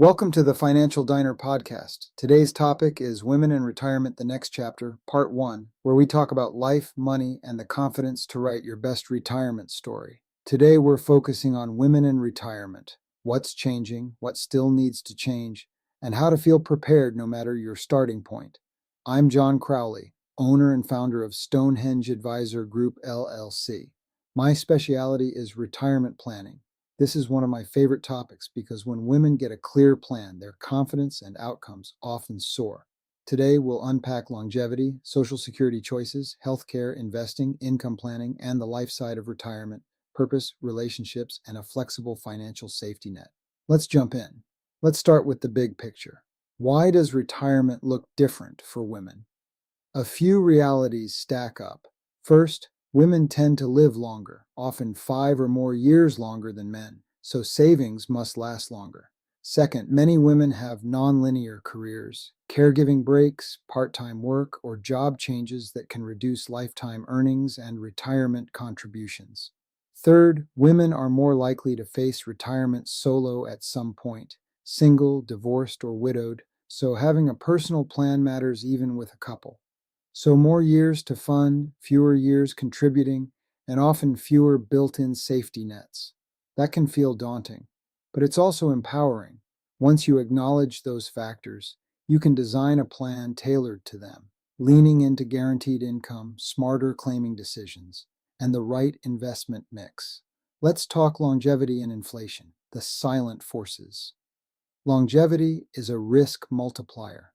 Welcome to the Financial Diner podcast. Today's topic is Women in Retirement, the Next Chapter, Part 1, where we talk about life, money, and the confidence to write your best retirement story. Today we're focusing on women in retirement, what's changing, what still needs to change, and how to feel prepared no matter your starting point. I'm John Crowley, owner and founder of Stonehenge Advisor Group LLC. My specialty is retirement planning. This is one of my favorite topics because when women get a clear plan, their confidence and outcomes often soar. Today, we'll unpack longevity, Social Security choices, healthcare, investing, income planning, and the life side of retirement, purpose, relationships, and a flexible financial safety net. Let's jump in. Let's start with the big picture. Why does retirement look different for women? A few realities stack up. First, women tend to live longer, often 5 or more years longer than men, so savings must last longer. Second, many women have nonlinear careers, caregiving breaks, part-time work, or job changes that can reduce lifetime earnings and retirement contributions. Third, women are more likely to face retirement solo at some point, single, divorced, or widowed, so having a personal plan matters even with a couple. So more years to fund, fewer years contributing, and often fewer built-in safety nets. That can feel daunting, but it's also empowering. Once you acknowledge those factors, you can design a plan tailored to them, leaning into guaranteed income, smarter claiming decisions, and the right investment mix. Let's talk longevity and inflation, the silent forces. Longevity is a risk multiplier.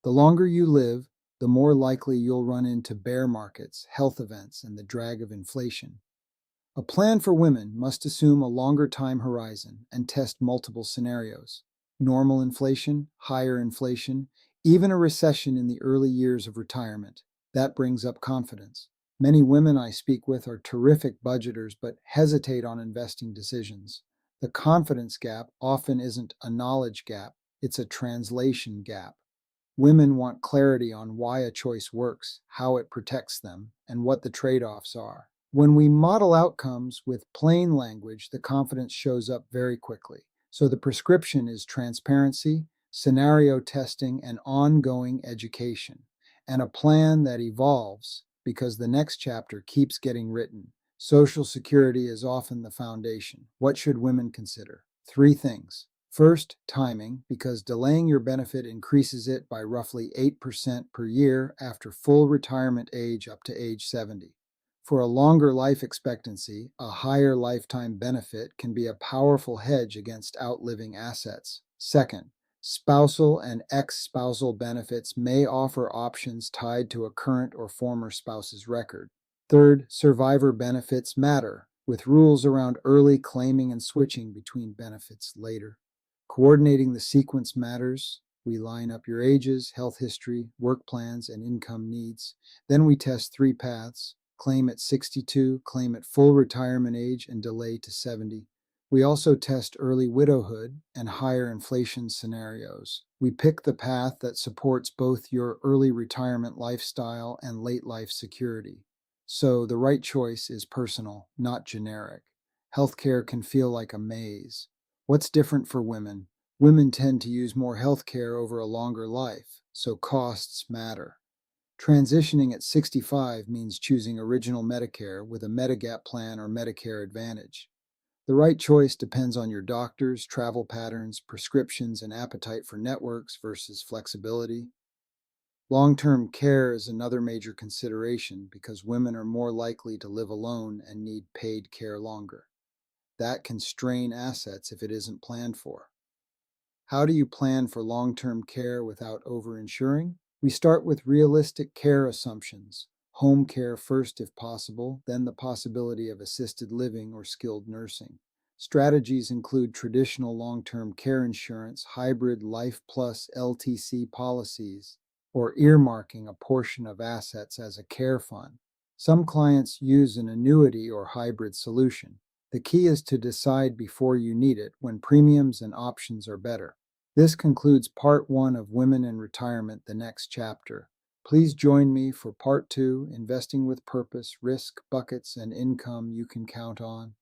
The longer you live, the more likely you'll run into bear markets, health events, and the drag of inflation. A plan for women must assume a longer time horizon and test multiple scenarios. Normal inflation, higher inflation, even a recession in the early years of retirement. That brings up confidence. Many women I speak with are terrific budgeters but hesitate on investing decisions. The confidence gap often isn't a knowledge gap, it's a translation gap. Women want clarity on why a choice works, how it protects them, and what the trade-offs are. When we model outcomes with plain language, the confidence shows up very quickly. So the prescription is transparency, scenario testing, and ongoing education, and a plan that evolves because the next chapter keeps getting written. Social Security is often the foundation. What should women consider? 3 things. First, timing, because delaying your benefit increases it by roughly 8% per year after full retirement age up to age 70. For a longer life expectancy, a higher lifetime benefit can be a powerful hedge against outliving assets. Second, spousal and ex-spousal benefits may offer options tied to a current or former spouse's record. Third, survivor benefits matter, with rules around early claiming and switching between benefits later. Coordinating the sequence matters. We line up your ages, health history, work plans, and income needs. Then we test 3 paths: claim at 62, claim at full retirement age, and delay to 70. We also test early widowhood and higher inflation scenarios. We pick the path that supports both your early retirement lifestyle and late life security. So the right choice is personal, not generic. Healthcare can feel like a maze. What's different for women? Women tend to use more health care over a longer life, so costs matter. Transitioning at 65 means choosing original Medicare with a Medigap plan or Medicare Advantage. The right choice depends on your doctors, travel patterns, prescriptions, and appetite for networks versus flexibility. Long-term care is another major consideration because women are more likely to live alone and need paid care longer. That can strain assets if it isn't planned for. How do you plan for long-term care without over-insuring? We start with realistic care assumptions. Home care first if possible, then the possibility of assisted living or skilled nursing. Strategies include traditional long-term care insurance, hybrid Life Plus LTC policies, or earmarking a portion of assets as a care fund. Some clients use an annuity or hybrid solution. The key is to decide before you need it when premiums and options are better. This concludes part 1 of Women in Retirement, the Next Chapter. Please join me for part 2, Investing with Purpose, Risk, Buckets, and Income You Can Count On.